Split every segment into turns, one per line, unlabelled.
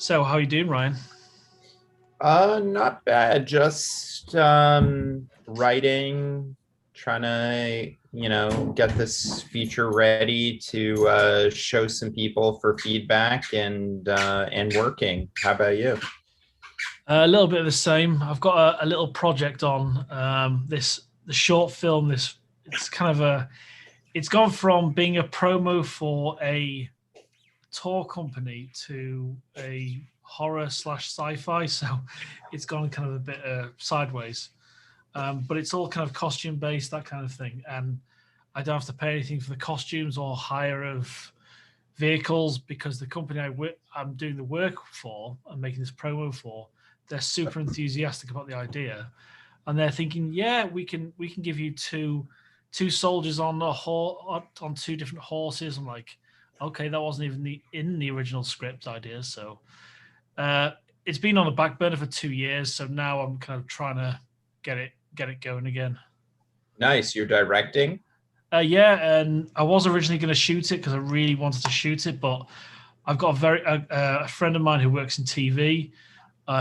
So, how you doing, Ryan?
Not bad. Just writing, trying to, get this feature ready to show some people for feedback and working. How about you?
A little bit of the same. I've got a little project on the short film. It's kind of it's gone from being a promo for a tour company to a horror slash sci-fi. So, it's gone kind of a bit sideways. But it's all kind of costume based, that kind of thing, and I don't have to pay anything for the costumes or hire of vehicles because the company I'm doing the work for and making this promo for, they're super enthusiastic about the idea, and they're thinking, yeah, we can give you two soldiers on on two different horses. I'm like, okay, that wasn't even in the original script idea. So uh, it's been on the back burner for 2 years. So now I'm kind of trying to get it going again.
Nice. You're directing?
Yeah, and I was originally going to shoot it because I really wanted to shoot it, but I've got a friend of mine who works in TV.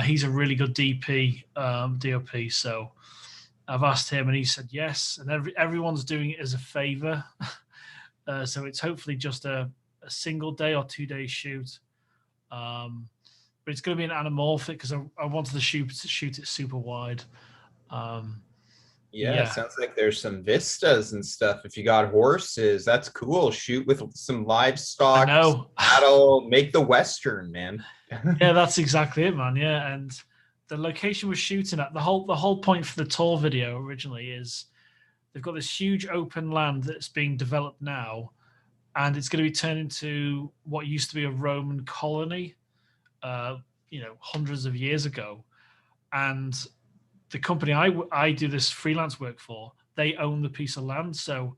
He's a really good DP, DOP. So I've asked him, and he said yes. And everyone's doing it as a favor. So it's hopefully just a single day or 2 day shoot. But it's going to be an anamorphic because I wanted to shoot it super wide. Um,
Yeah,
yeah,
sounds like there's some vistas and stuff. If you got horses, that's cool. Shoot with some
I
livestock.
know.
That'll make the Western, man.
Yeah, that's exactly it, man. Yeah, and the location we're shooting at, the whole point for the tour video originally is they've got this huge open land that's being developed now, and it's going to be turned into what used to be a Roman colony, hundreds of years ago. And the company I do this freelance work for, they own the piece of land, so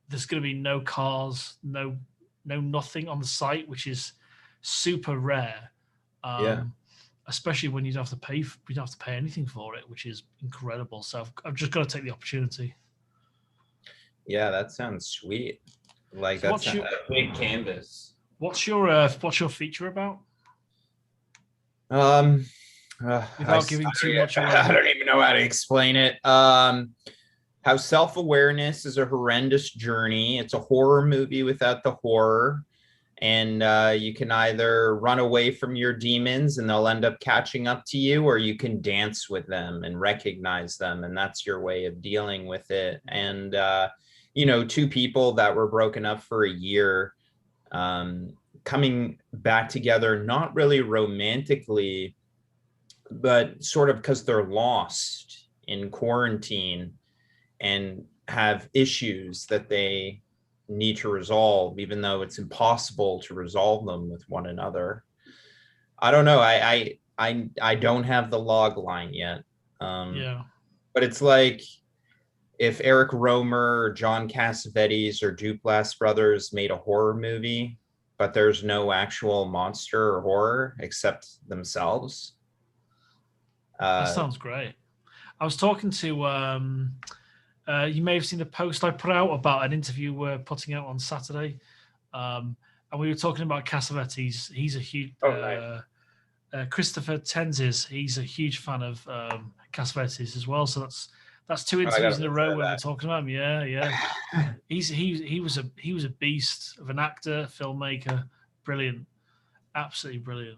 there's going to be no cars, no nothing on the site, which is super rare.
Yeah.
Um, Especially when you don't have to pay anything for it, which is incredible. So I've just got to take the opportunity.
Yeah, that sounds sweet. Like
So
that's a big canvas.
what's your feature about?
Um,
Without giving too much
I
away.
don't even know how to explain it. How self-awareness is a horrendous journey. It's a horror movie without the horror. And you can either run away from your demons and they'll end up catching up to you, or you can dance with them and recognize them. And that's your way of dealing with it. And, two people that were broken up for a year coming back together, not really romantically, but sort of because they're lost in quarantine and have issues that they need to resolve, even though it's impossible to resolve them with one another. I don't know. I don't have the log line yet.
Yeah,
But it's like if Eric Romer or John Cassavetes or Duplass brothers made a horror movie, but there's no actual monster or horror except themselves.
that
Uh,
sounds great. I was talking to you may have seen the post I put out about an interview we're putting out on Saturday, and we were talking about Cassavetes. He's a huge
oh, nice.
Christopher Tenzes. He's a huge fan of Cassavetes as well. So that's two
Oh, I gotta
interviews in a row
listen
where we're
to
talking about him. Yeah, yeah.
that.
He was a beast of an actor, filmmaker, brilliant, absolutely brilliant.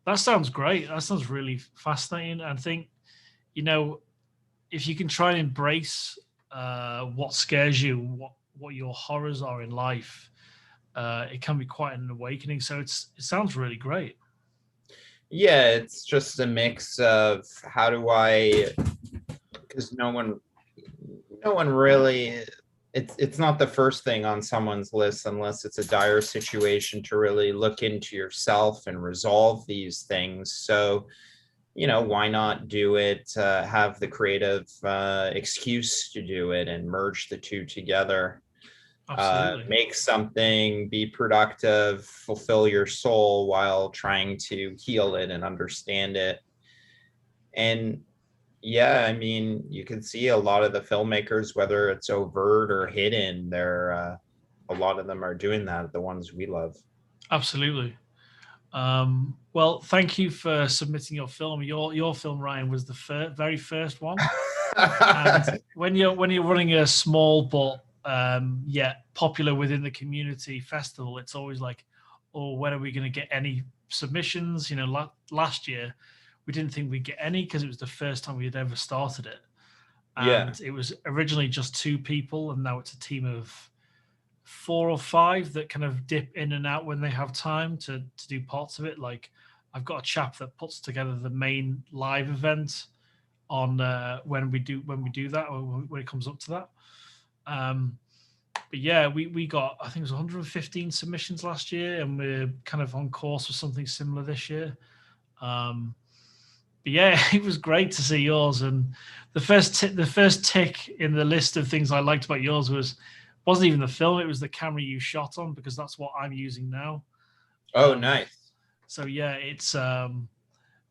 That sounds great. That sounds really fascinating. I think you know if you can try and embrace what scares you, what your horrors are in life, it can be quite an awakening. So it sounds really great.
Yeah, it's just a mix of how do I, because no one really, it's not the first thing on someone's list unless it's a dire situation to really look into yourself and resolve these things. So, why not do it, have the creative excuse to do it and merge the two together,
Absolutely.
make something, be productive, fulfill your soul while trying to heal it and understand it. And yeah, I mean, you can see a lot of the filmmakers, whether it's overt or hidden, a lot of them are doing that, the ones we love.
Absolutely. Well, thank you for submitting your film. Your film, Ryan, was the very first one. And when you're running a small but yet popular within the community festival, it's always like, oh, when are we going to get any submissions? You know, last year we didn't think we'd get any because it was the first time we had ever started it, and it was originally just 2 people, and now it's a team of 4 or 5 that kind of dip in and out when they have time to do parts of it. Like I've got a chap that puts together the main live event on when we do that, or when it comes up to that. But yeah, we got, I think it was 115 submissions last year, and we're kind of on course for something similar this year. But yeah, it was great to see yours. And the first tick in the list of things I liked about yours wasn't even the film; it was the camera you shot on, because that's what I'm using now.
Oh, nice.
So yeah, it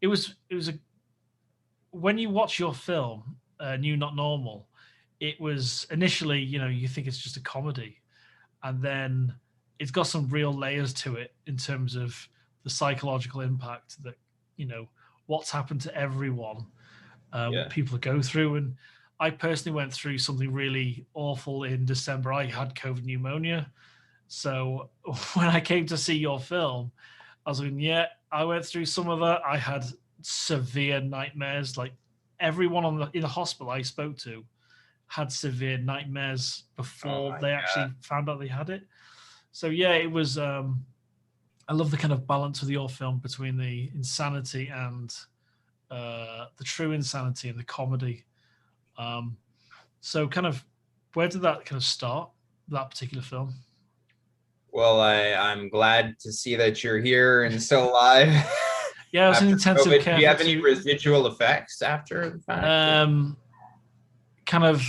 was a, when you watch your film, New Not Normal, it was initially, you think it's just a comedy, and then it's got some real layers to it in terms of the psychological impact that, what's happened to everyone, what people go through. And I personally went through something really awful in December. I had COVID pneumonia. So when I came to see your film, I was like, yeah, I went through some of that. I had severe nightmares. Like everyone in the hospital I spoke to had severe nightmares before they actually found out they had it. So yeah, it was, I love the kind of balance with your film between the insanity and the true insanity and the comedy. So kind of, where did that kind of start, that particular film?
Well, I'm glad to see that you're here and still alive.
Yeah, it was an intensive care.
Do you have any residual effects after the fact?
Kind of,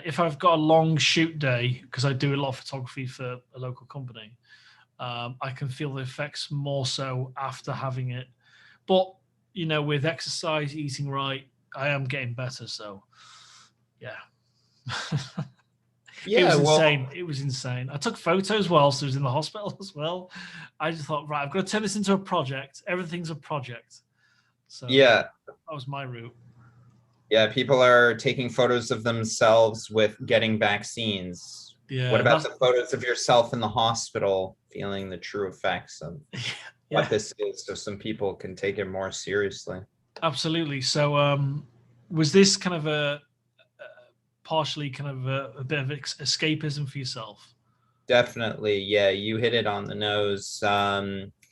if I've got a long shoot day, because I do a lot of photography for a local company, I can feel the effects more so after having it. But, with exercise, eating right, I am getting better. So, yeah. It was insane. It was insane. I took photos whilst I was in the hospital as well. I just thought, right, I've got to turn this into a project. Everything's a project. So
yeah,
that was my route.
Yeah, people are taking photos of themselves with getting vaccines.
Yeah.
What about the photos of yourself in the hospital, feeling the true effects of what this is, so some people can take it more seriously?
Absolutely. So was this kind of a partially kind of a bit of escapism for yourself?
Definitely. Yeah, you hit it on the nose.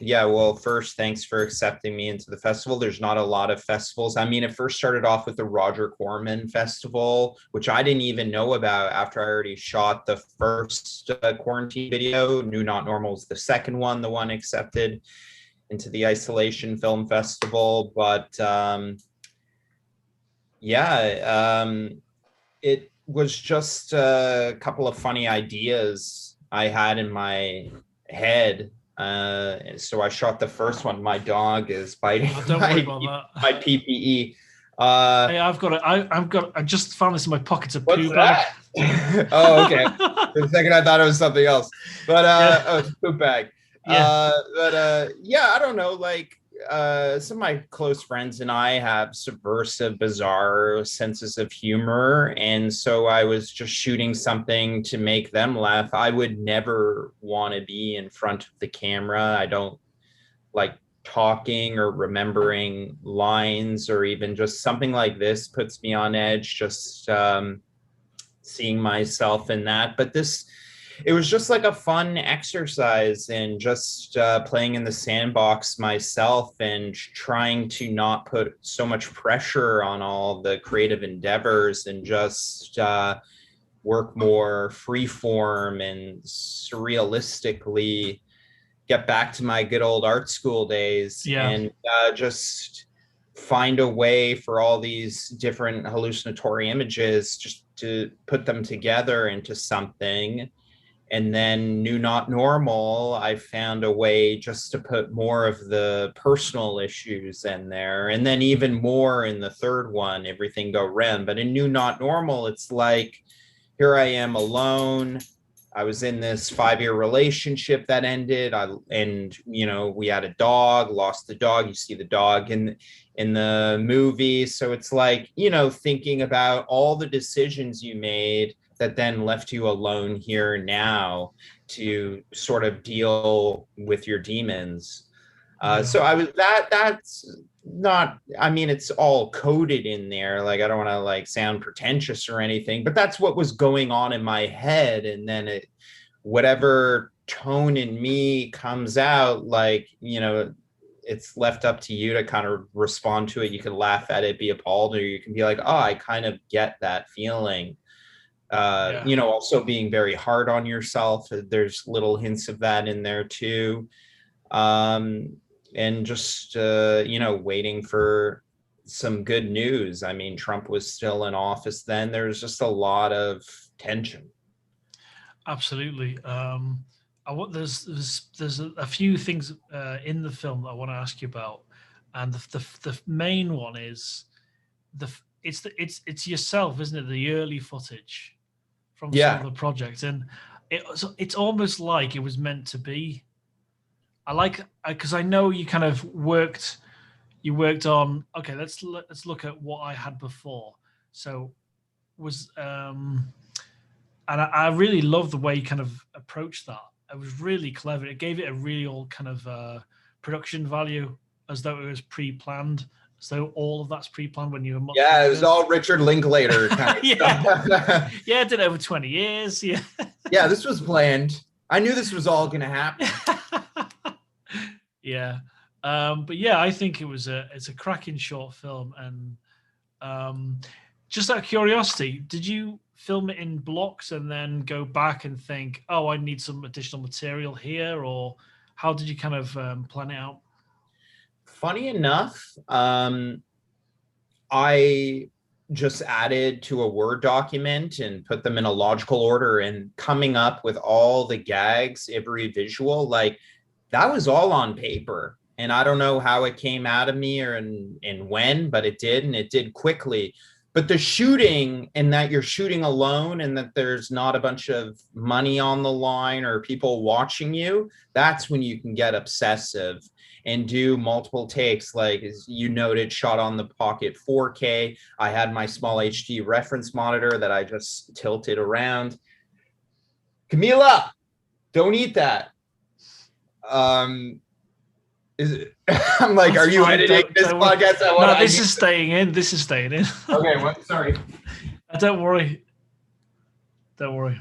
Yeah, well, first, thanks for accepting me into the festival. There's not a lot of festivals. I mean, it first started off with the Roger Corman Festival, which I didn't even know about after I already shot the first quarantine video. New Not Normal is the second one, the one accepted into the Isolation Film Festival. But it was just a couple of funny ideas I had in my head. So I shot the first one. My dog is biting my PPE.
Hey, I just found this in my pocket of poo bag.
Oh, okay. For a second I thought it was something else, but it's a poop bag. Yeah. I don't know, like some of my close friends and I have subversive, bizarre senses of humor. And so I was just shooting something to make them laugh. I would never want to be in front of the camera. I don't like talking or remembering lines, or even just something like this puts me on edge, just seeing myself in that. But it was just like a fun exercise in just playing in the sandbox myself and trying to not put so much pressure on all the creative endeavors, and just work more freeform and surrealistically, get back to my good old art school days. And just find a way for all these different hallucinatory images just to put them together into something. And then New Not Normal, I found a way just to put more of the personal issues in there. And then even more in the third one, Everything Go Rem. But in New Not Normal, it's like, here I am alone. I was in this 5-year relationship that ended. And we had a dog, lost the dog. You see the dog in the movie. So it's like, thinking about all the decisions you made that then left you alone here now to sort of deal with your demons. So I was that's not, I mean, it's all coded in there. Like, I don't want to like sound pretentious or anything, but that's what was going on in my head. And then whatever tone in me comes out, like, it's left up to you to kind of respond to it. You can laugh at it, be appalled, or you can be like, oh, I kind of get that feeling. Also being very hard on yourself. There's little hints of that in there too. And just, waiting for some good news. I mean, Trump was still in office then. There's just a lot of tension.
Absolutely. There's a few things in the film that I want to ask you about, and the main one is it's yourself, isn't it? The early footage from some of the projects, and it's almost like it was meant to be. I like, because I know you kind of worked on, okay, let's look at what I had before. So was and I really love the way you kind of approached that. It was really clever. It gave it a real kind of production value, as though it was pre-planned, as though all of that's pre-planned when you were much
younger. It was all Richard Linklater kind of
stuff. Yeah, I did it over 20 years. Yeah.
Yeah, this was planned. I knew this was all going to happen.
Yeah. But yeah, I think it's a cracking short film. And just out of curiosity, did you film it in blocks and then go back and think, oh, I need some additional material here? Or how did you kind of plan it out?
Funny enough, I just added to a Word document and put them in a logical order, and coming up with all the gags, every visual, like that was all on paper. And I don't know how it came out of me and when, but it did, and it did quickly. But the shooting, and that you're shooting alone and that there's not a bunch of money on the line or people watching you, that's when you can get obsessive and do multiple takes. Like, as you noted, shot on the Pocket 4K. I had my small HD reference monitor that I just tilted around. Camila, don't eat that. Is it? I'm like, are you editing this podcast?
No, this is staying in. This is staying in.
Okay, what? Sorry.
Don't worry. Don't worry.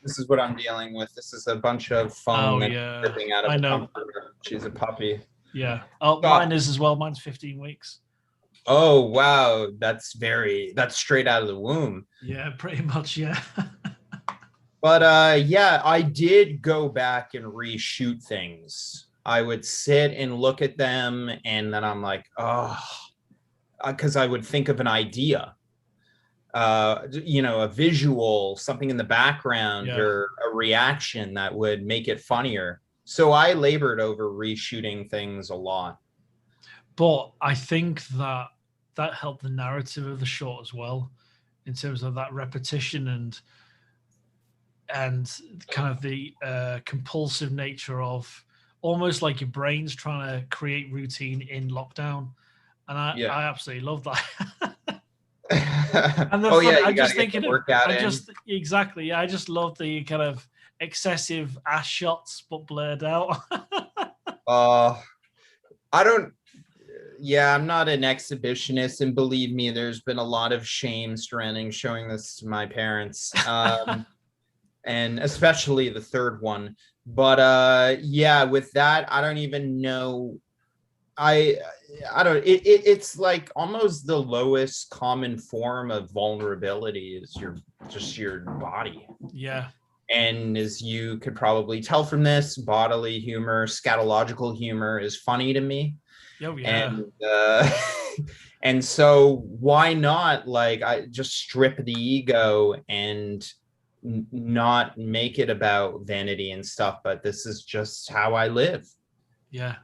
This is what I'm dealing with. This is a bunch of foam dripping out of the comforter. She's a puppy.
Yeah. Oh, mine is as well. Mine's 15 weeks.
Oh, wow. That's straight out of the womb.
Yeah, pretty much. Yeah.
But yeah, I did go back and reshoot things. I would sit and look at them, and then I'm like, oh, because I would think of an idea, a visual, something in the background, or a reaction that would make it funnier. So I labored over reshooting things a lot.
But I think that helped the narrative of the short as well, in terms of that repetition and kind of the compulsive nature of almost like your brain's trying to create routine in lockdown. And I absolutely love that. And I'm just thinking, exactly. I just love the kind of excessive ass shots, but blurred out.
I'm not an exhibitionist, and believe me, there's been a lot of shame surrounding showing this to my parents. And especially the third one. But with that, I don't even know. I don't, it's like almost the lowest common form of vulnerability is your body.
Yeah.
And as you could probably tell from this, bodily humor, scatological humor is funny to me.
Oh, yeah.
And so why not, like, I just strip the ego and not make it about vanity and stuff, but this is just how I live.
Yeah.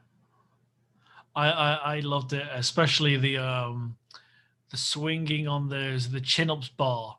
I loved it, especially the swinging on the chin-ups bar.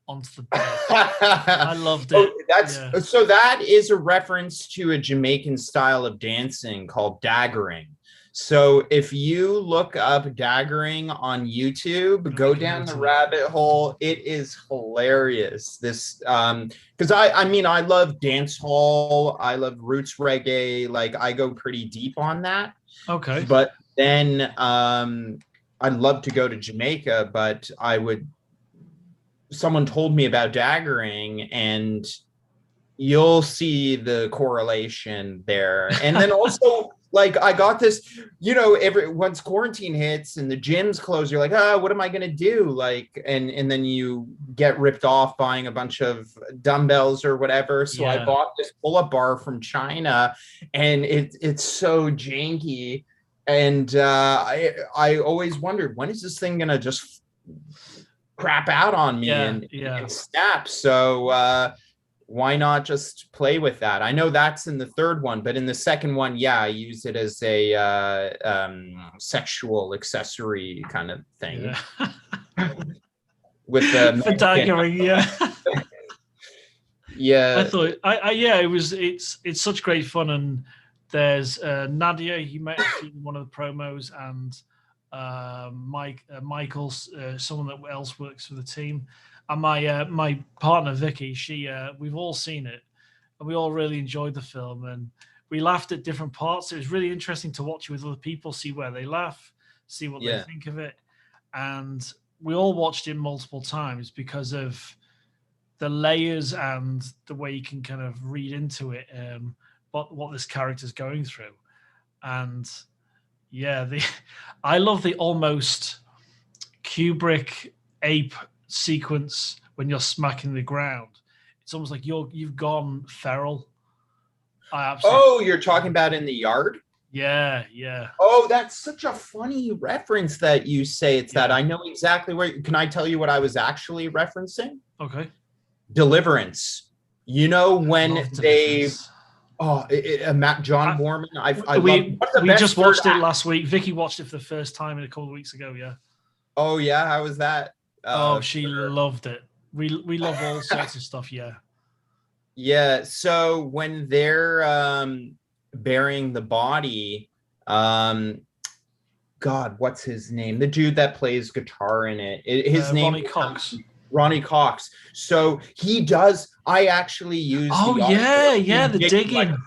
onto the bed. I loved it.
So that is a reference to a Jamaican style of dancing called daggering. So if you look up daggering on YouTube, go down the rabbit hole. It is hilarious. This because I mean I love dance hall, I love roots reggae, like I go pretty deep on that.
Okay.
But then I'd love to go to Jamaica, but someone told me about daggering, and you'll see the correlation there. And then also like I got this, once quarantine hits and the gyms close, you're like, what am I gonna do? Like, and then you get ripped off buying a bunch of dumbbells or whatever. So I bought this pull-up bar from China, and it's so janky. And I always wondered, when is this thing gonna just crap out on me and snap? So why not just play with that? I know that's in the third one, but in the second one, I use it as a sexual accessory kind of thing. With the
for daggering,
yeah.
I thought, it's such great fun. And there's Nadia, you might have seen one of the promos, and Michael, someone else works for the team. And my partner Vicky, we've all seen it, and we all really enjoyed the film, and we laughed at different parts. It was really interesting to watch it with other people, see where they laugh, see what they think of it, and we all watched it multiple times because of the layers and the way you can kind of read into it, what this character's going through, and I love the almost Kubrick ape sequence when you're smacking the ground. It's almost like you've gone feral.
You're talking about in the yard?
Yeah.
Oh, that's such a funny reference that you say it's that. I know exactly where. Can I tell you what I was actually referencing?
Okay.
Deliverance. When they John Boorman.
We just watched it last week. Vicky watched it for the first time a couple of weeks ago. Yeah.
Oh yeah, how was that?
She loved it. We love all sorts of stuff.
Yeah. So when they're burying the body, God, what's his name? The dude that plays guitar in it. His name Ronnie Cox. So he does. I actually use.
The digging.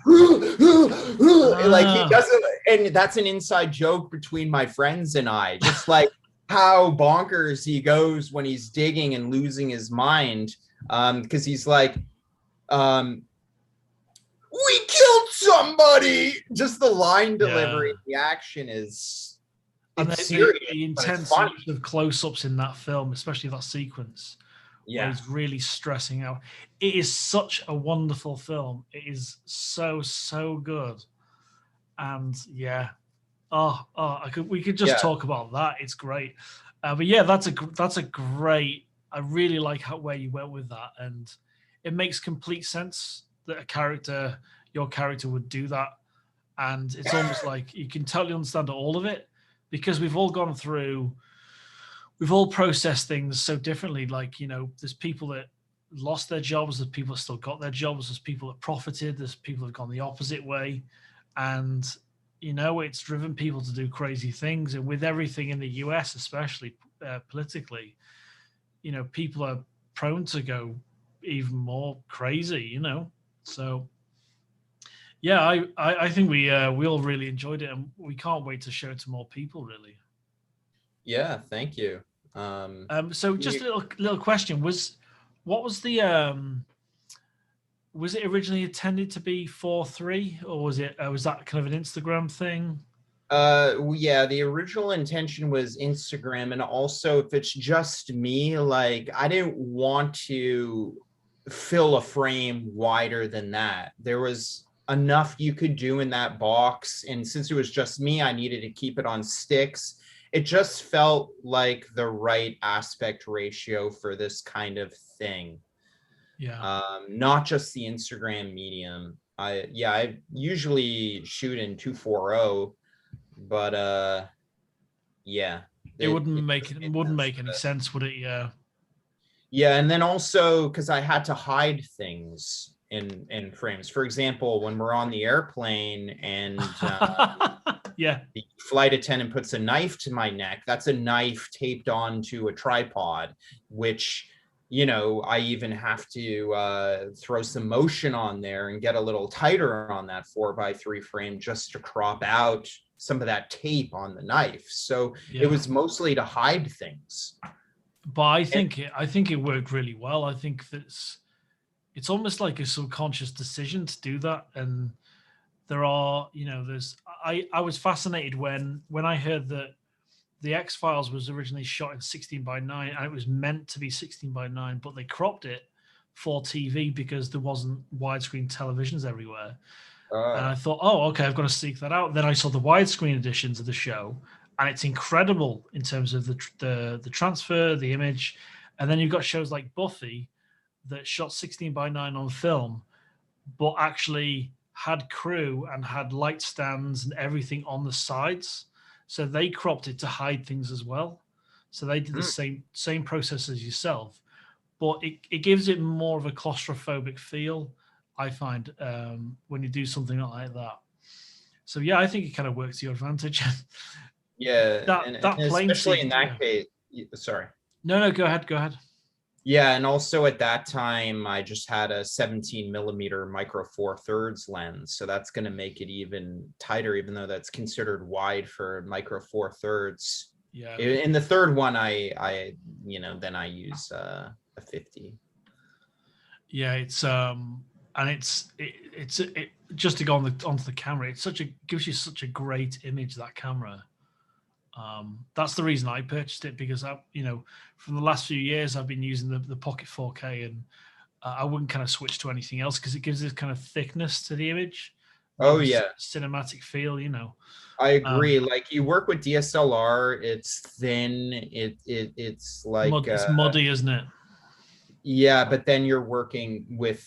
Like he doesn't, and that's an inside joke between my friends and I. Just like how bonkers he goes when he's digging and losing his mind, because he's like, we killed somebody. Just the line delivery, the action is.
And the intense of close-ups in that film, especially that sequence, where he's really stressing out. It is such a wonderful film. It is so good, and we could just talk about that. It's great, but that's a great. I really like where you went with that, and it makes complete sense that your character would do that, and it's almost like you can totally understand all of it. Because we've all processed things so differently. Like, there's people that lost their jobs, there's people that still got their jobs, there's people that profited, there's people that have gone the opposite way. And, it's driven people to do crazy things. And with everything in the US, especially politically, people are prone to go even more crazy, So, I think we all really enjoyed it, and we can't wait to show it to more people. Really.
Yeah, thank you.
So just a little question: was it originally intended to be 4:3, or was that kind of an Instagram thing?
The original intention was Instagram, and also if it's just me, like I didn't want to fill a frame wider than that. There was enough you could do in that box, and since it was just me, I needed to keep it on sticks. It just felt like the right aspect ratio for this kind of thing. Not just the Instagram medium. I usually shoot in 240, but
it wouldn't make any sense, would it?
Yeah, and then also because I had to hide things in frames. For example, when we're on the airplane and
Yeah.
the flight attendant puts a knife to my neck, that's a knife taped onto a tripod, which, you know, I even have to throw some motion on there and get a little tighter on that 4:3 frame just to crop out some of that tape on the knife. So it
Yeah.
was mostly to hide things.
But
And
I think it worked really well. I think that's it's almost like a subconscious decision to do that. And there are, you know, I was fascinated when I heard that the X Files was originally shot in 16:9 and it was meant to be 16:9, but they cropped it for TV because there wasn't widescreen televisions everywhere. And I thought, oh, okay, I've got to seek that out. Then I saw the widescreen editions of the show, and it's incredible in terms of the transfer, the image. And then you've got shows like Buffy that shot 16:9 on film, but actually had crew and had light stands and everything on the sides. So they cropped it to hide things as well. So they did the same process as yourself, but it gives it more of a claustrophobic feel, I find, when you do something like that. So yeah, I think it kind of works to your advantage.
yeah, and
That plane
especially in
sequence. Yeah.
that case, sorry.
No, go ahead. Go ahead.
Yeah, and also at that time, I just had a 17 mm micro four thirds lens, so that's going to make it even tighter, even though that's considered wide for micro four thirds.
Yeah.
In the third one, I you know, then I use a 50.
Yeah, it's and it just to go on onto the camera, it's gives you such a great image, that camera. That's the reason I purchased it, because from the last few years I've been using the Pocket 4K, and I wouldn't kind of switch to anything else because it gives this kind of thickness to the image, more
Oh
of a
yeah,
cinematic feel.
I agree. Like, you work with DSLR, it's thin, it's like
It's muddy, isn't it?
yeah, but then you're working with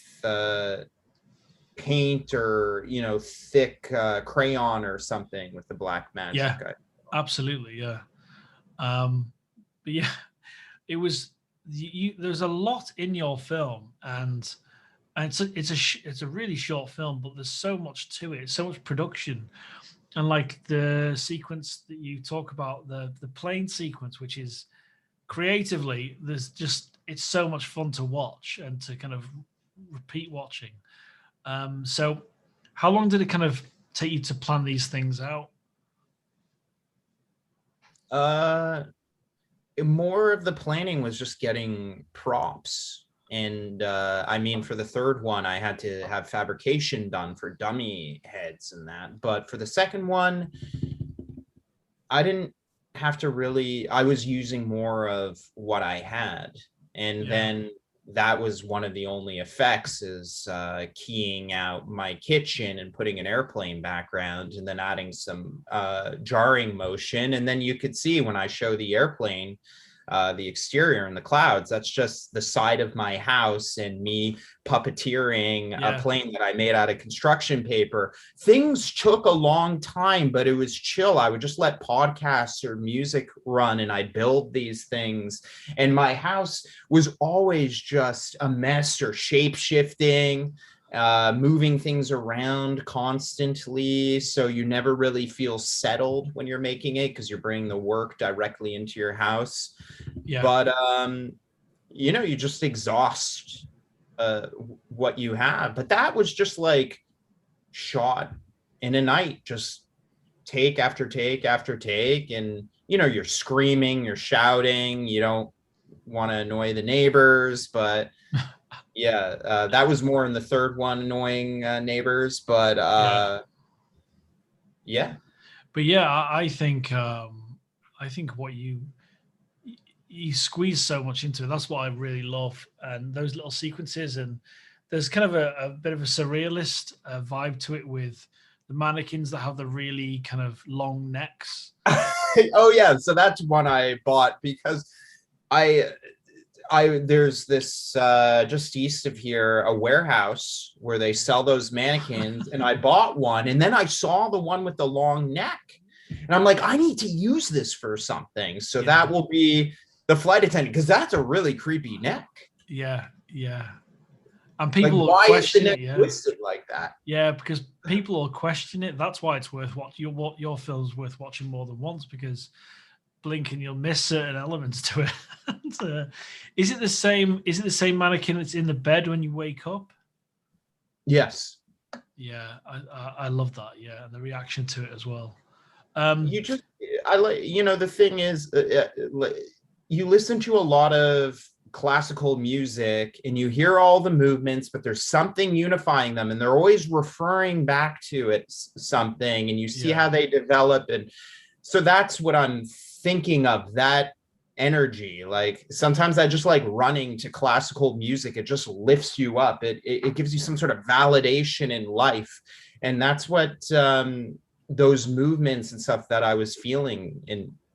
paint or, you know, thick crayon or something with the black magic.
Yeah, absolutely. Yeah. But yeah, it was there's a lot in your film, and it's a really short film, but there's so much to it, so much production. And like the sequence that you talk about, the plane sequence, which is creatively, it's so much fun to watch and to kind of repeat watching. So how long did it kind of take you to plan these things out?
More of the planning was just getting props. And I mean, for the third one, I had to have fabrication done for dummy heads and that. But for the second one, I didn't have to really, I was using more of what I had. And then that was one of the only effects, is keying out my kitchen and putting an airplane background and then adding some jarring motion. And then you could see when I show the airplane, the exterior in the clouds, that's just the side of my house and me puppeteering a plane that I made out of construction paper. Things took a long time, but it was chill. I would just let podcasts or music run and I'd build these things. And my house was always just a mess or shape shifting, moving things around constantly. So you never really feel settled when you're making it, because you're bringing the work directly into your house. But you just exhaust what you have. But that was just like shot in a night, just take after take after take. And you're screaming, you're shouting, you don't want to annoy the neighbors, but that was more in the third one, annoying neighbors. But
but yeah, I think what you squeeze so much into it. That's what I really love, and those little sequences. And there's kind of a bit of a surrealist vibe to it, with the mannequins that have the really kind of long necks.
Oh yeah, so that's one I bought because there's this just east of here, a warehouse where they sell those mannequins, and I bought one, and then I saw the one with the long neck, and I'm like, I need to use this for something. So that will be the flight attendant, because that's a really creepy neck.
Yeah, yeah. And
Like,
people will
why is the
question
neck
it. Yeah,
twisted like that?
yeah, because people will question it. That's why it's worth your film's worth watching more than once, because blink and you'll miss certain elements to it. And, is it the same? Is it the same mannequin that's in the bed when you wake up?
Yes.
Yeah, I love that. Yeah, and the reaction to it as well.
You just, I like, you know, the thing is, you listen to a lot of classical music and you hear all the movements, but there's something unifying them, and they're always referring back to it something, and you see how they develop. And so that's what I'm thinking of, that energy. Like sometimes I just like running to classical music. It just lifts you up. It gives you some sort of validation in life. And that's what those movements and stuff that I was feeling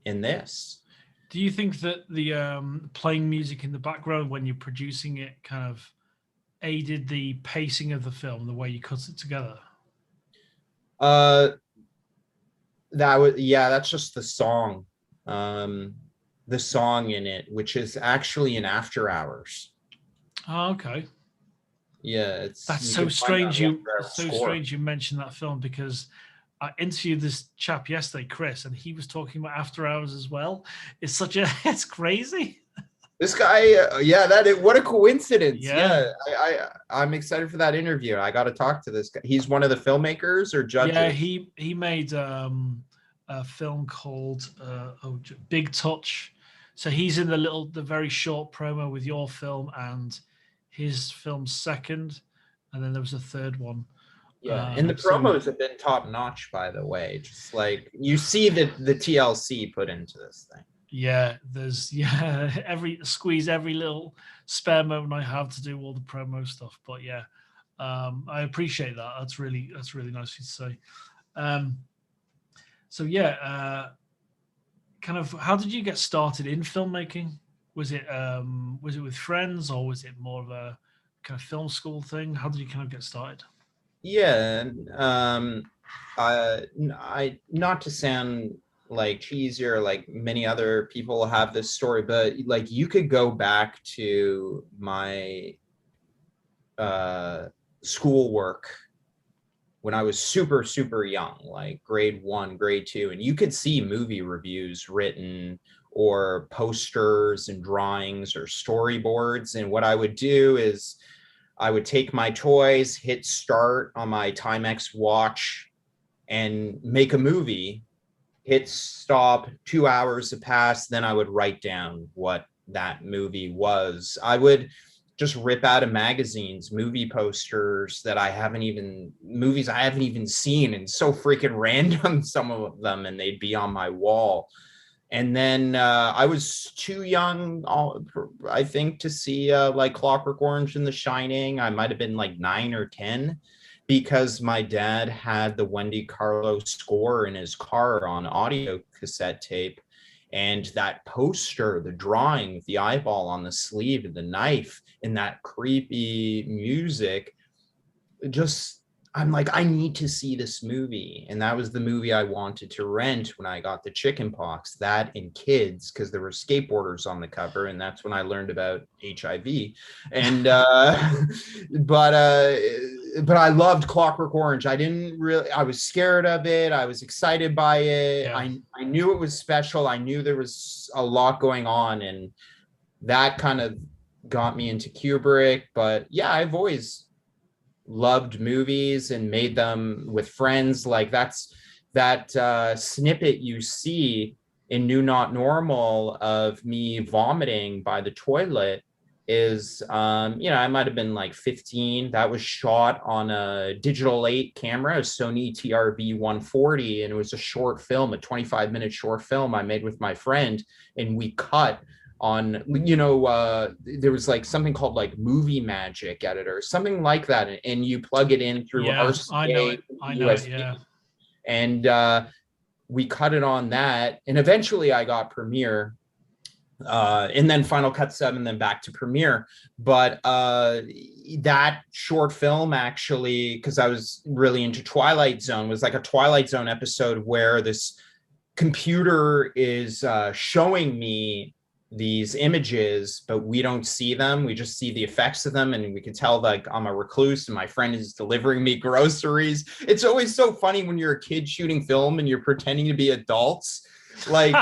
in this.
Do you think that the playing music in the background when you're producing it kind of aided the pacing of the film, the way you cut it together?
That's just the song. The song in it, which is actually in After Hours.
Oh, okay.
Yeah,
That's so strange. Strange you mentioned that film, because I interviewed this chap yesterday, Chris, and he was talking about After Hours as well. It's crazy.
This guy, what a coincidence. Yeah, I'm excited for that interview. I got to talk to this guy. He's one of the filmmakers or judges.
Yeah, he made a film called Big Touch. So he's in the very short promo with your film and his film's second, and then there was a third one.
Yeah, and the promos have been top notch, by the way. Just like you see the TLC put into this thing.
Yeah, there's squeeze every little spare moment I have to do all the promo stuff. But yeah, I appreciate that. That's really nice of you to say. So yeah, kind of, how did you get started in filmmaking? Was it with friends, or was it more of a kind of film school thing? How did you kind of get started?
Yeah, I not to sound like cheesy or like many other people have this story, but like you could go back to my schoolwork when I was super, super young, like grade 1, grade 2, and you could see movie reviews written or posters and drawings or storyboards. And what I would do is I would take my toys, hit start on my Timex watch, and make a movie, hit stop, 2 hours have passed, then I would write down what that movie was. I would just rip out of magazines, movie posters that movies I haven't even seen, and so freaking random, some of them, and they'd be on my wall. And then I was too young, I think, to see like Clockwork Orange and The Shining. I might have been like 9 or 10, because my dad had the Wendy Carlo score in his car on audio cassette tape. And that poster, the drawing with the eyeball on the sleeve and the knife and that creepy music, I'm like, I need to see this movie. And that was the movie I wanted to rent when I got the chicken pox, that and Kids, because there were skateboarders on the cover. And that's when I learned about HIV. And, but I loved Clockwork Orange. I was scared of it. I was excited by it. Yeah. I knew it was special. I knew there was a lot going on, and that kind of got me into Kubrick. But yeah, I've always loved movies and made them with friends. Like that snippet you see in New Not Normal of me vomiting by the toilet is I might have been like 15. That was shot on a digital 8 camera, a Sony TRV 140, and it was a short film, a 25-minute short film I made with my friend, and we cut on, there was like something called like Movie Magic Editor, something like that, and you plug it in through RCA.
I know it, yeah.
And we cut it on that, and eventually I got Premiere, and then Final Cut 7, then back to Premiere. But that short film, actually, because I was really into Twilight Zone, was like a Twilight Zone episode where this computer is showing me these images, but we don't see them. We just see the effects of them, and we can tell like I'm a recluse and my friend is delivering me groceries. It's always so funny when you're a kid shooting film and you're pretending to be adults. Like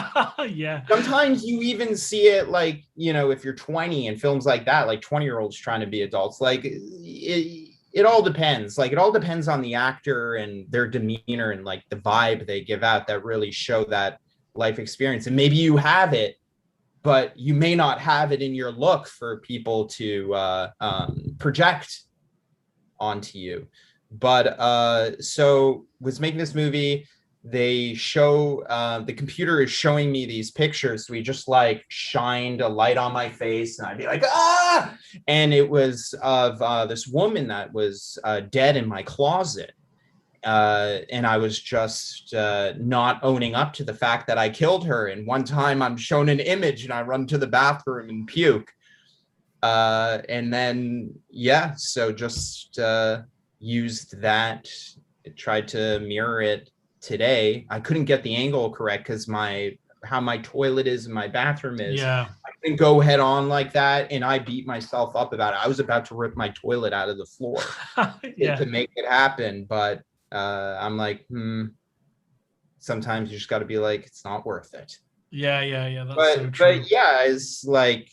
yeah,
sometimes you even see it, like, you know, if you're 20 and films like that, like 20-year-olds trying to be adults. Like it all depends. Like it all depends on the actor and their demeanor and like the vibe they give out that really show that life experience. And maybe you have it, but you may not have it in your look for people to project onto you. But so was making this movie. They show the computer is showing me these pictures. We just like shined a light on my face, and I'd be like, ah! And it was of this woman that was dead in my closet. And I was just not owning up to the fact that I killed her. And one time I'm shown an image and I run to the bathroom and puke. And then, yeah, so just used that, tried to mirror it today. I couldn't get the angle correct because how my toilet is and my bathroom is.
yeah.
I couldn't go head on like that, and I beat myself up about it. I was about to rip my toilet out of the floor
Yeah.
to make it happen, but I'm like, sometimes you just got to be like, it's not worth it.
Yeah. That's so true.
But yeah, it's like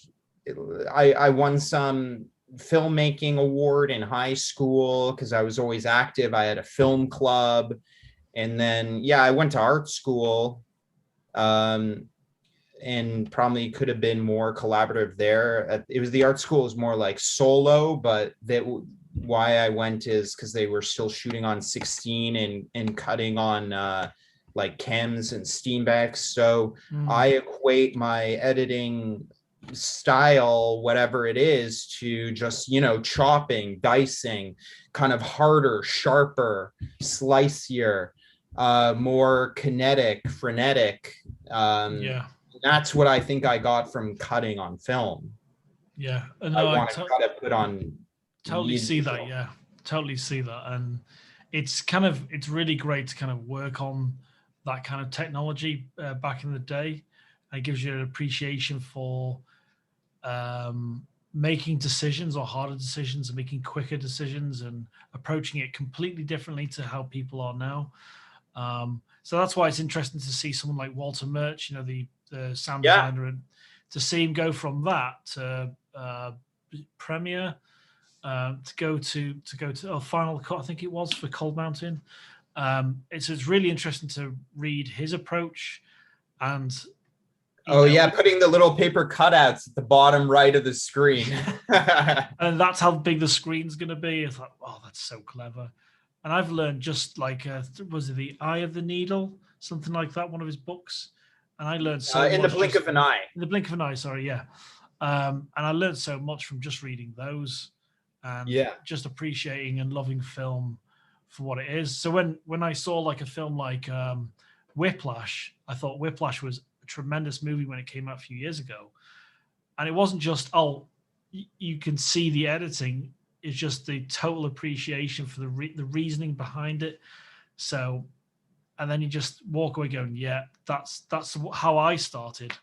I won some filmmaking award in high school because I was always active. I had a film club, and then I went to art school, and probably could have been more collaborative there. It was the art school is more like solo, but that why I went is because they were still shooting on 16 and cutting on like chems and Steenbecks. So I equate my editing style, whatever it is, to just, you know, chopping, dicing, kind of harder, sharper, slicier, more kinetic, frenetic. That's what I think I got from cutting on film.
Yeah,
and I want to cut it, put on.
Totally see that. Yeah, totally see that. And it's really great to kind of work on that kind of technology back in the day. It gives you an appreciation for making decisions or harder decisions and making quicker decisions and approaching it completely differently to how people are now. So that's why it's interesting to see someone like Walter Murch, you know, the sound designer, and to see him go from that to Premiere, to go to Final Cut, I think it was, for Cold Mountain. It's really interesting to read his approach. And
putting the little paper cutouts at the bottom right of the screen.
And that's how big the screen's going to be. It's like, oh, that's so clever. And I've learned, just like, was it The Eye of the Needle? Something like that, one of his books. And I learned so much.
In the blink of an eye.
In the blink of an eye, sorry, yeah. And I learned so much from just reading those, and just appreciating and loving film for what it is. So when I saw like a film like Whiplash, I thought Whiplash was a tremendous movie when it came out a few years ago. And it wasn't just, you can see the editing. It's just the total appreciation for the reasoning behind it. So, and then you just walk away going, yeah, that's how I started.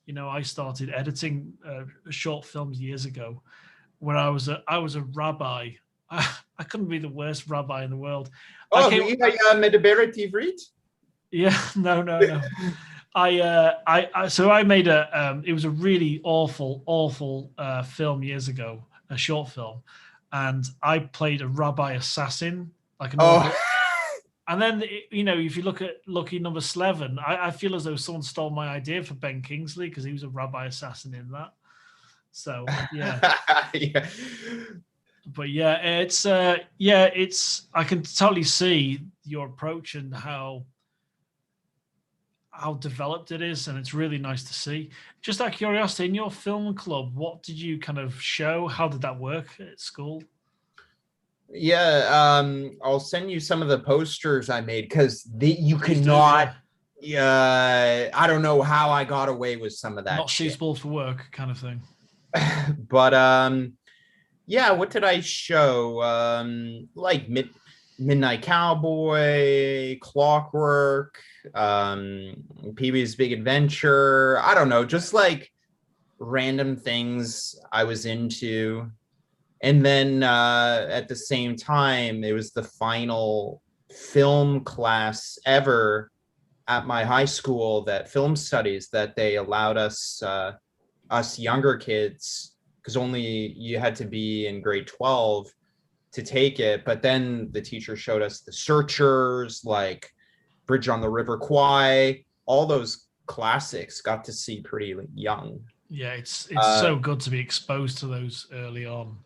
You know, I started editing short films years ago, when I was a rabbi. I couldn't be the worst rabbi in the world.
Mediberet Ivrit?
Yeah, no. I made it was a really awful film years ago, a short film, and I played a rabbi assassin, like a and then, you know, if you look at Lucky Number 11, I feel as though someone stole my idea for Ben Kingsley, because he was a rabbi assassin in that. So yeah. But it's I can totally see your approach and how developed it is, and it's really nice to see. Just out of curiosity, in your film club, what did you kind of show? How did that work at school?
I'll send you some of the posters I made, because you cannot. I don't know how I got away with some of that.
Not suitable for work, kind of thing.
But what did I show? Like Midnight Cowboy, Clockwork, Pee-wee's Big Adventure. I don't know, just like random things I was into. And then at the same time, it was the final film class ever at my high school, that film studies, that they allowed us us younger kids, because only you had to be in grade 12 to take it. But then the teacher showed us The Searchers, like Bridge on the River Kwai, all those classics. Got to see pretty young.
Yeah, it's so good to be exposed to those early on,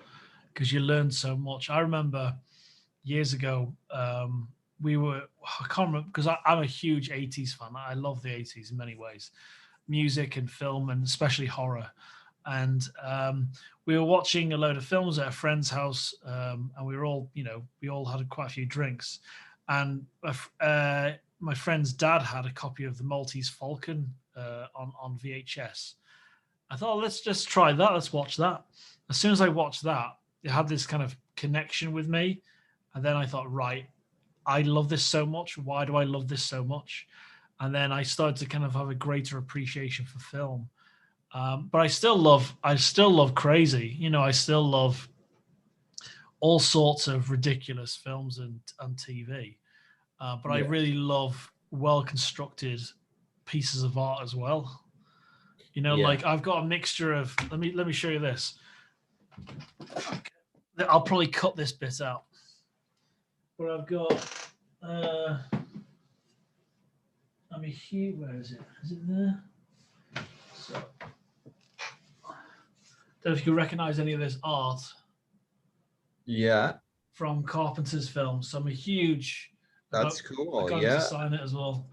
because you learn so much. I remember years ago, I can't remember, because I'm a huge 80s fan. I love the 80s in many ways, music and film, and especially horror. And we were watching a load of films at a friend's house, and we were all, we all had quite a few drinks. And my friend's dad had a copy of The Maltese Falcon on VHS. I thought, let's just try that. Let's watch that. As soon as I watched that, it had this kind of connection with me. And then I thought, right, I love this so much. Why do I love this so much? And then I started to kind of have a greater appreciation for film. But I still love crazy. I still love all sorts of ridiculous films and TV. But I really love well-constructed pieces of art as well. Like I've got a mixture of. Let me show you this. Okay. I'll probably cut this bit out. But I've got. Here. Where is it? Is it there? So, don't know if you can recognize any of this art.
Yeah.
From Carpenter's films. So I'm a huge.
That's cool.
I got
yeah.
to sign it as well.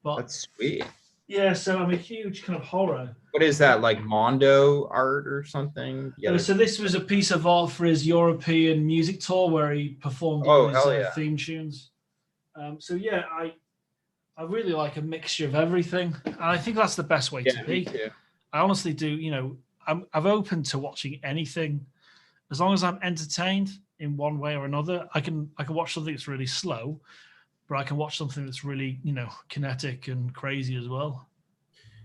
But
that's sweet.
Yeah, so I'm a huge kind of horror.
What is that, like Mondo art or something?
Yeah. So this was a piece of art for his European music tour where he performed all his theme tunes. So yeah, I really like a mixture of everything, and I think that's the best way to be. I honestly do. I'm open to watching anything, as long as I'm entertained in one way or another. I can watch something that's really slow, but I can watch something that's really, kinetic and crazy as well.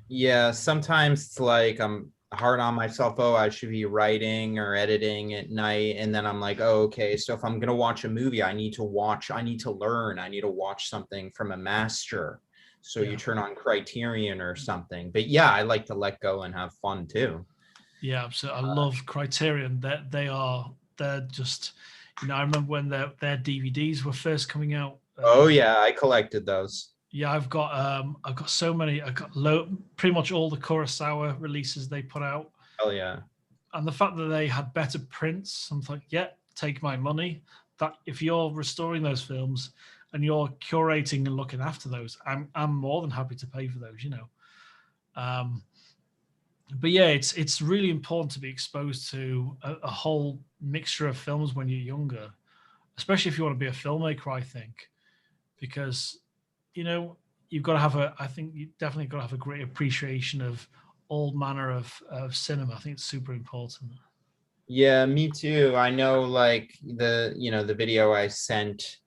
Yeah, sometimes it's like I'm hard on myself. Oh, I should be writing or editing at night. And then I'm like, oh, okay, so if I'm going to watch a movie, I need to learn. I need to watch something from a master. So you turn on Criterion or something. But yeah, I like to let go and have fun too.
Yeah, absolutely. I love Criterion. They're just, I remember when their DVDs were first coming out.
Oh yeah, I collected those.
Yeah, I've got so many. I've got pretty much all the Kurosawa releases they put out.
Oh yeah.
And the fact that they had better prints, I'm like, yeah, take my money. That if you're restoring those films and you're curating and looking after those, I'm more than happy to pay for those. But yeah, it's really important to be exposed to a whole mixture of films when you're younger, especially if you want to be a filmmaker, I think, because you've got to have I think you definitely got to have a great appreciation of all manner of cinema. I think it's super important.
Yeah, me too. I know, like the video I sent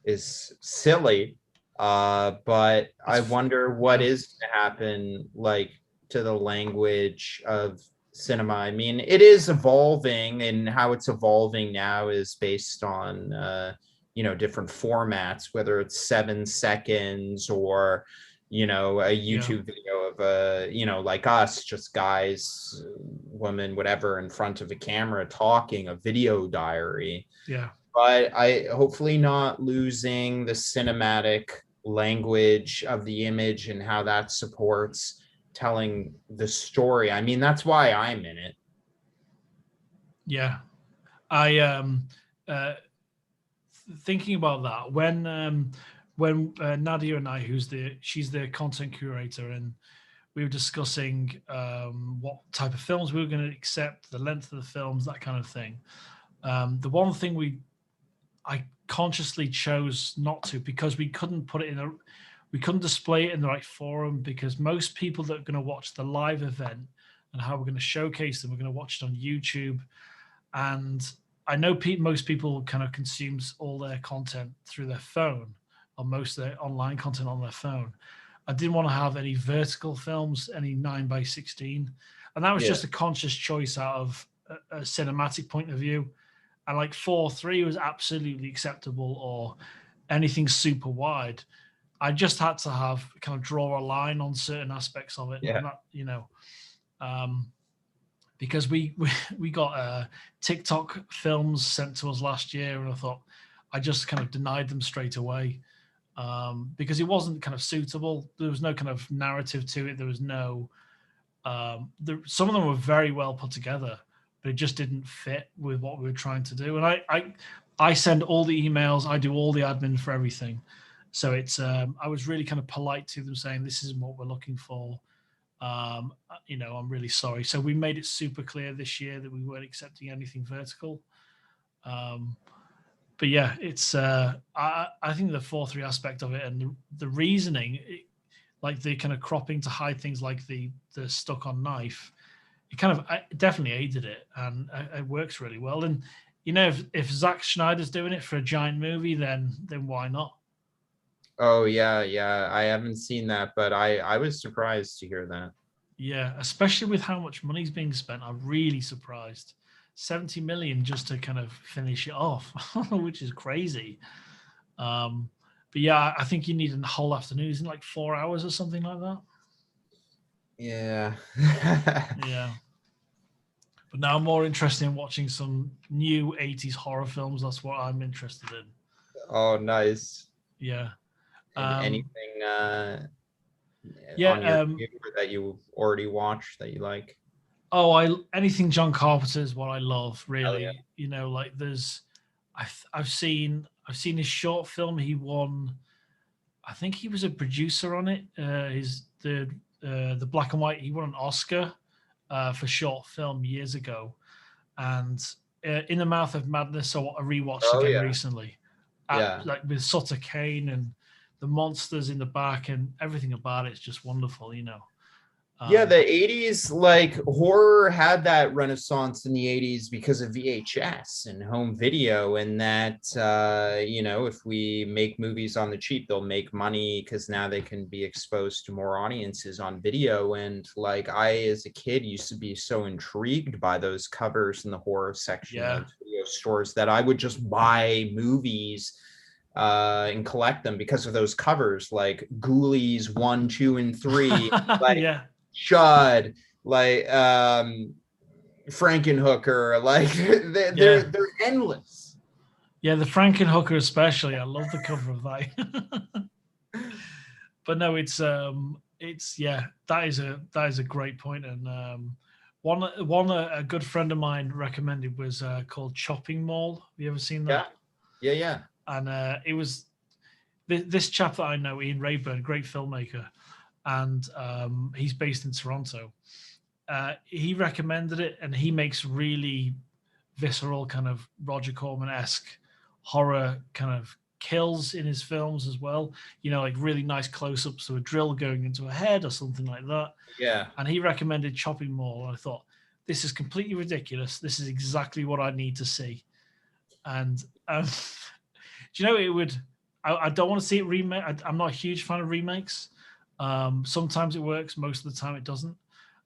is silly, but I wonder what is to happen, like, to the language of cinema. I mean, it is evolving, and how it's evolving now is based on different formats, whether it's 7 seconds or a YouTube video of like us, just guys, women, whatever, in front of a camera talking, a video diary.
Yeah.
But I hopefully not losing the cinematic language of the image and how that supports telling the story. I mean, that's why I'm in it.
Yeah. I thinking about that when Nadia and I, she's the content curator, and we were discussing what type of films we were going to accept, the length of the films, that kind of thing. The one thing I consciously chose not to, because we couldn't we couldn't display it in the right forum, because most people that are going to watch the live event and how we're going to showcase them, we're going to watch it on YouTube. And I know most people kind of consumes all their content through their phone, or most of their online content on their phone. I didn't want to have any vertical films, any 9:16, and that was just a conscious choice out of a cinematic point of view. And like 4:3 was absolutely acceptable, or anything super wide. I just had to have kind of draw a line on certain aspects of it.
Yeah.
Not, because we got TikTok films sent to us last year, and I thought I just kind of denied them straight away because it wasn't kind of suitable. There was no kind of narrative to it. There was no. Some of them were very well put together, but it just didn't fit with what we were trying to do. And I send all the emails. I do all the admin for everything. So it's I was really kind of polite to them, saying this isn't what we're looking for. I'm really sorry. So we made it super clear this year that we weren't accepting anything vertical. But yeah, it's I think the 4:3 aspect of it and the reasoning, like the kind of cropping to hide things like the stuck on knife, it definitely aided it, and it works really well. And if Zack Snyder's doing it for a giant movie, then why not?
Oh yeah, I haven't seen that, but I was surprised to hear that.
Yeah, especially with how much money's being spent, I'm really surprised. 70 million just to kind of finish it off, which is crazy. But yeah, I think you need a whole afternoon. Isn't it like 4 hours or something like that?
Yeah.
Yeah. But now I'm more interested in watching some new 80s horror films. That's what I'm interested in.
Oh, nice.
Yeah.
Anything on your computer that you already watched that you like?
Oh, anything John Carpenter is what I love, really.
Yeah.
Like I've seen his short film. He won, I think he was a producer on it. The black and white. He won an Oscar for short film years ago, and In the Mouth of Madness. So I rewatched again recently. Like with Sutter Kane and the monsters in the back and everything about it's just wonderful.
Yeah, the 80s, like horror had that renaissance in the 80s because of VHS and home video, and that if we make movies on the cheap, they'll make money because now they can be exposed to more audiences on video. And like I as a kid used to be so intrigued by those covers in the horror section of video stores that I would just buy movies and collect them because of those covers, like Ghoulies 1, 2, and 3. Like Shud, like Frankenhooker, like they're endless.
Yeah, the Frankenhooker especially. I love the cover of that. But no, it's that is a great point. And one a good friend of mine recommended was called Chopping Mall. Have you ever seen that?
Yeah.
And it was this chap that I know, Ian Rayburn, great filmmaker. And he's based in Toronto. He recommended it, and he makes really visceral kind of Roger Corman-esque horror kind of kills in his films as well. Like really nice close-ups of a drill going into a head or something like that.
Yeah.
And he recommended Chopping Mall, and I thought, this is completely ridiculous. This is exactly what I need to see. And do you know, it would... I don't want to see it remake. I'm not a huge fan of remakes. Sometimes it works, most of the time it doesn't.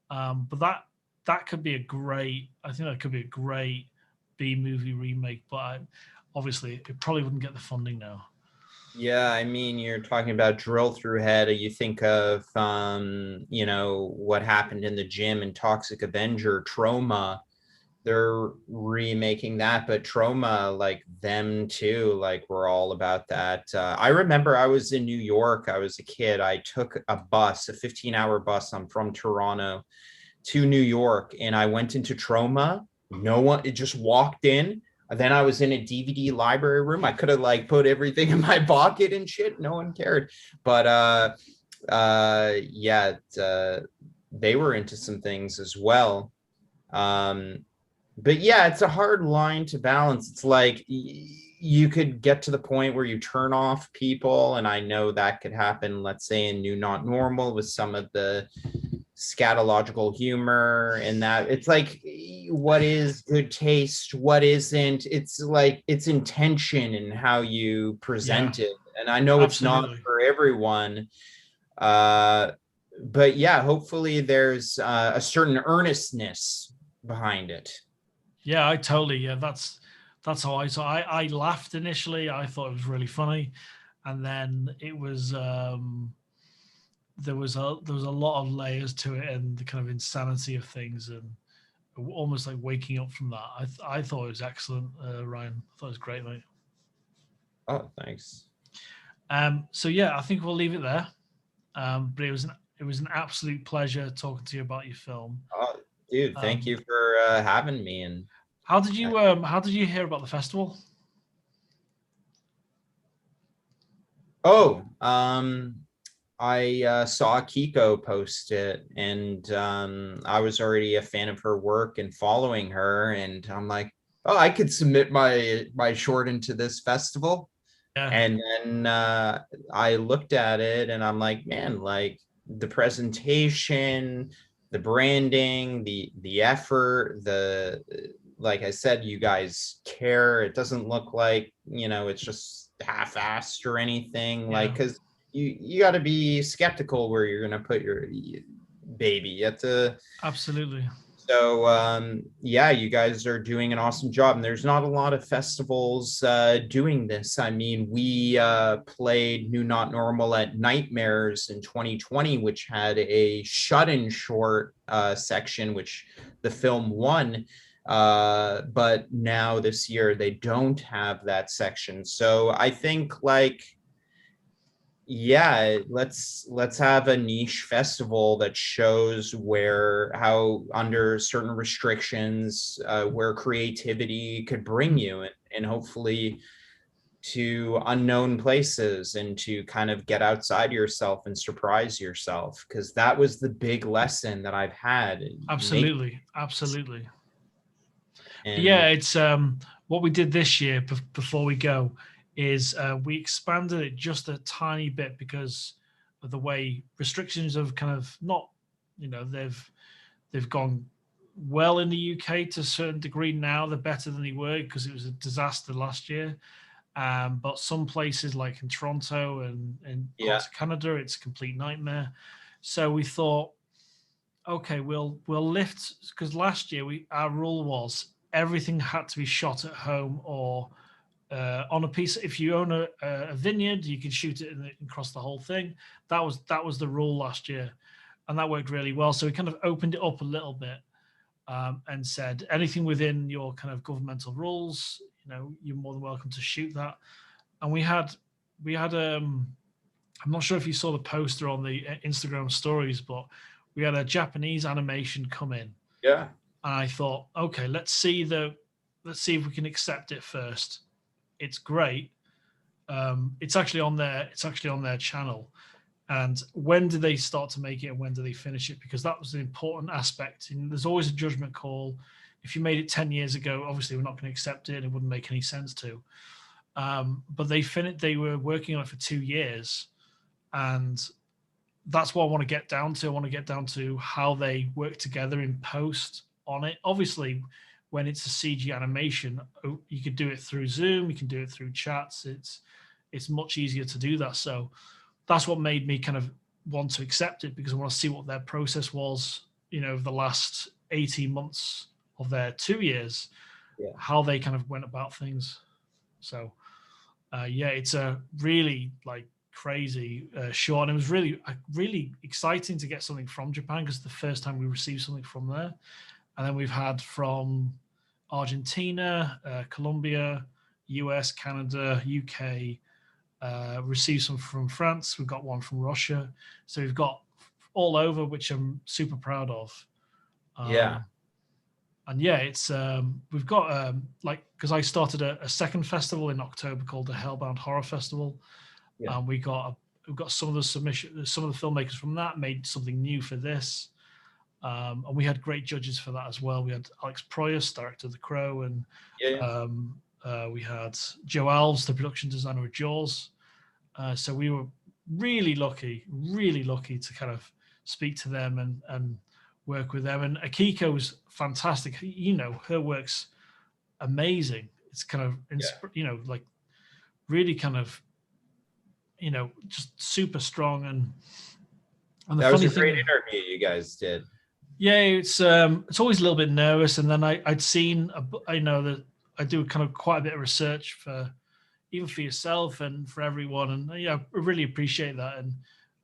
But that could be I think that could be a great B-movie remake, but obviously it probably wouldn't get the funding now.
Yeah, I mean, you're talking about drill through head. You think of what happened in the gym in Toxic Avenger, Trauma. They're remaking that, but Trauma, like them too, like we're all about that. I remember I was in New York. I was a kid. I took a 15-hour bus. I'm from Toronto to New York, and I went into Trauma. No one, it just walked in. And then I was in a DVD library room. I could have like put everything in my pocket and shit. No one cared. But they were into some things as well. But yeah, it's a hard line to balance. It's like you could get to the point where you turn off people, and I know that could happen, let's say in New Not Normal, with some of the scatological humor, and that it's like, what is good taste, what isn't? It's like it's intention and how you present it. And I know it's not for everyone. But yeah, hopefully there's a certain earnestness behind it.
Yeah, I totally. Yeah, that's how I saw. I laughed initially. I thought it was really funny, and then it was there was a lot of layers to it and the kind of insanity of things and almost like waking up from that. I thought it was excellent, Ryan. I thought it was great, mate.
Oh, thanks.
So yeah, I think we'll leave it there. But it was an absolute pleasure talking to you about your film.
Oh, dude, thank you for having me. And
how did you hear about the festival?
oh, I saw Kiko post it, and I was already a fan of her work and following her, and I'm like, oh, I could submit my short into this festival.
Yeah.
And then I looked at it, and I'm like, man, like the presentation, the branding, the effort, the like I said, you guys care. It doesn't look like, it's just half-assed or anything.
Yeah.
Like, because you got to be skeptical where you're gonna put your baby. You have to.
Absolutely.
So yeah, you guys are doing an awesome job, and there's not a lot of festivals doing this. I mean, we played New Not Normal at Nightmares in 2020, which had a shut-in short section, which the film won. But now this year they don't have that section. So I think, like, yeah, let's have a niche festival that shows how under certain restrictions where creativity could bring you, and hopefully to unknown places, and to kind of get outside yourself and surprise yourself, because that was the big lesson that I've had.
Absolutely. Absolutely.
And
Yeah, it's what we did this year before we go is we expanded it just a tiny bit because of the way restrictions have kind of not, they've gone well in the UK to a certain degree now. They're better than they were because it was a disaster last year. But some places like in Toronto and parts of Canada, it's a complete nightmare. So we thought, okay, we'll lift, because last year our rule was everything had to be shot at home or on a piece. If you own a vineyard, you can shoot it across the whole thing. That was the rule last year, and that worked really well. So we kind of opened it up a little bit and said anything within your kind of governmental rules, you're more than welcome to shoot that. And we had I'm not sure if you saw the poster on the Instagram stories, but we had a Japanese animation come in.
Yeah.
And I thought, okay, let's see if we can accept it first. It's great. It's actually on their channel. And when do they start to make it and when do they finish it? Because that was an important aspect. And there's always a judgment call. If you made it 10 years ago, obviously we're not going to accept it and it wouldn't make any sense to. But they were working on it for 2 years. And that's what I want to get down to. I want to get down to how they work together in post on it. Obviously, when it's a CG animation, you could do it through Zoom, you can do it through chats. It's much easier to do that. So that's what made me kind of want to accept it, because I want to see what their process was, the last 18 months of their 2 years, how they kind of went about things. So it's a really crazy short, and it was really exciting to get something from Japan because it's the first time we received something from there. And then we've had from Argentina, Colombia, US, Canada, UK, received some from France. We've got one from Russia. So we've got all over, which I'm super proud of. And it's we've got because I started a second festival in October called the Hellbound Horror Festival. We've got some of the filmmakers from that made something new for this. And we had great judges for that as well. We had Alex Proyas, director of The Crow, and we had Joe Alves, the production designer of Jaws. So we were really lucky to kind of speak to them and work with them. And Akiko was fantastic. Her work's amazing. It's kind of, really kind of, just super strong. And the
That was
funny
a great
thing,
interview you guys did.
yeah, it's always a little bit nervous. And then I'd seen, I know that I do kind of quite a bit of research for even for yourself and for everyone. And yeah, I really appreciate that. And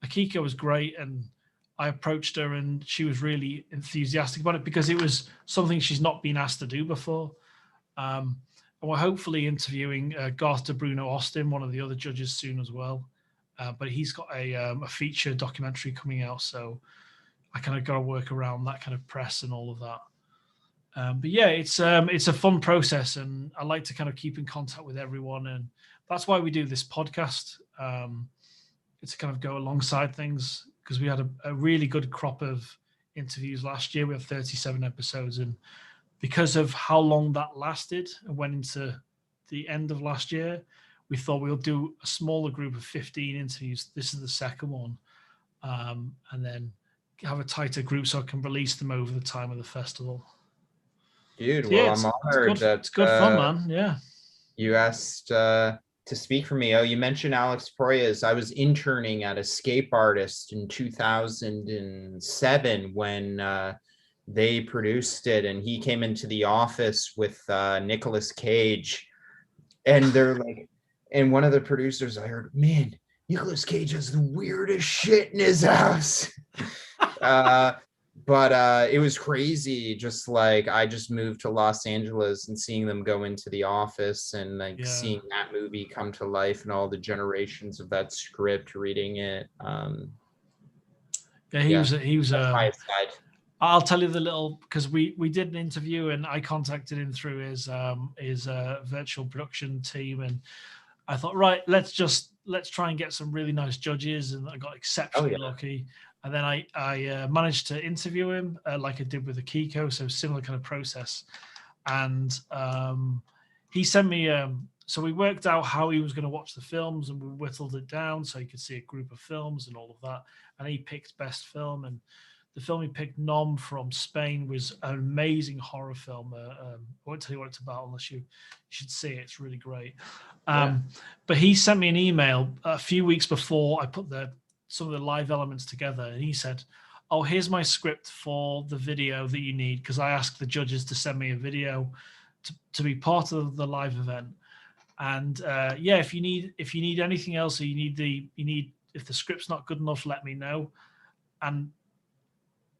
Akiko was great. And I approached her and she was really enthusiastic about it because it was something she's not been asked to do before. And we're hopefully interviewing Garth de Bruno Austin, one of the other judges, soon as well. But he's got a feature documentary coming out. So I kind of got to work around that kind of press and all of that. But yeah, it's a fun process, and I like to kind of keep in contact with everyone, and that's why we do this podcast. It's to kind of go alongside things because we had a really good crop of interviews last year. We had 37 episodes, and because of how long that lasted and went into the end of last year, we thought we'll do a smaller group of 15 interviews. This is the second one, and then have a tighter group so I can release them over the time of the festival.
Dude,
So
well,
yeah,
I'm honored that
it's good fun, man. Yeah.
You asked to speak for me. Oh, you mentioned Alex Proyas. I was interning at Escape Artist in 2007 when they produced it, and he came into the office with Nicolas Cage, and they're like, and one of the producers, I heard, man, Nicolas Cage has the weirdest shit in his house. But it was crazy. Just like I just moved to Los Angeles and seeing them go into the office and like seeing that movie come to life and all the generations of that script, reading it.
He was
my side.
I'll tell you the little, because we did an interview and I contacted him through his virtual production team, and I thought, right, let's try and get some really nice judges, and I got exceptionally lucky. And then I managed to interview him like I did with Akiko, so similar kind of process. And he sent me, so we worked out how he was going to watch the films, and we whittled it down so he could see a group of films and all of that. And he picked best film, and the film he picked, Nom from Spain, was an amazing horror film. I won't tell you what it's about unless you should see it. It's really great. But he sent me an email a few weeks before I put some of the live elements together, and he said, oh, here's my script for the video that you need, because I asked the judges to send me a video to be part of the live event. And if you need anything else, or you need if the script's not good enough, let me know. And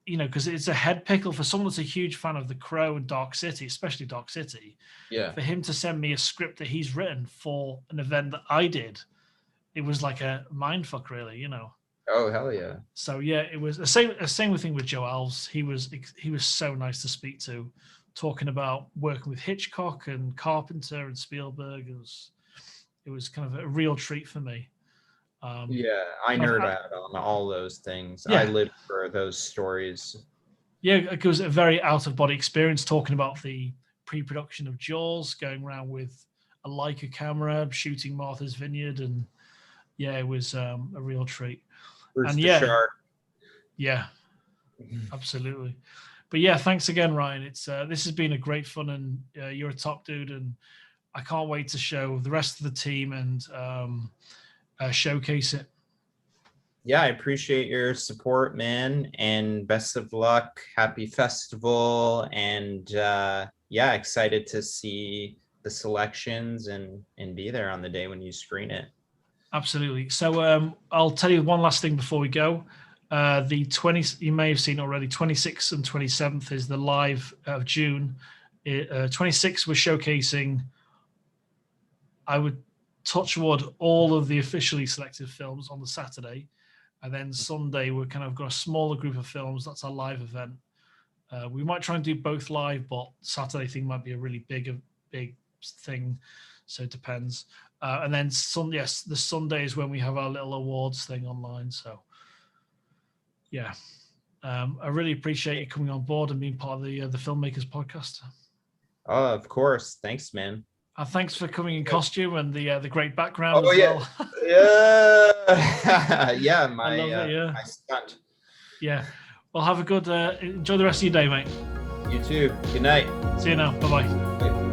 because it's a head pickle for someone that's a huge fan of The Crow and Dark City, especially Dark City. Yeah. For him to send me a script that he's written for an event that I did, it was like a mindfuck, really,
Oh, hell yeah.
So yeah, it was the same thing with Joe Alves. He was so nice to speak to, talking about working with Hitchcock and Carpenter and Spielberg. It was kind of a real treat for me.
I nerd out on all those things. Yeah. I live for those stories.
Yeah, it was a very out-of-body experience, talking about the pre-production of Jaws, going around with a Leica camera, shooting Martha's Vineyard, and it was a real treat.
Where's the shark?
Yeah, absolutely. But yeah, thanks again, Ryan. This has been a great fun, and you're a top dude, and I can't wait to show the rest of the team and showcase it.
Yeah, I appreciate your support, man, and best of luck. Happy festival, and excited to see the selections and be there on the day when you screen it.
Absolutely. So I'll tell you one last thing before we go. The 20th, you may have seen already, 26th and 27th is the live of June. 26th, we're showcasing, I would touch wood, all of the officially selected films on the Saturday. And then Sunday, we're kind of got a smaller group of films. That's our live event. We might try and do both live, but Saturday thing might be a really big thing. So it depends. And then the Sunday is when we have our little awards thing online. So yeah, I really appreciate you coming on board and being part of the Filmmakers podcast.
Oh, of course. Thanks, man.
Thanks for coming in costume and the great background
as
well.
Yeah, my stunt.
Yeah. Well, have a good enjoy the rest of your day, mate.
You too. Good night.
See you now. Bye-bye.
Bye.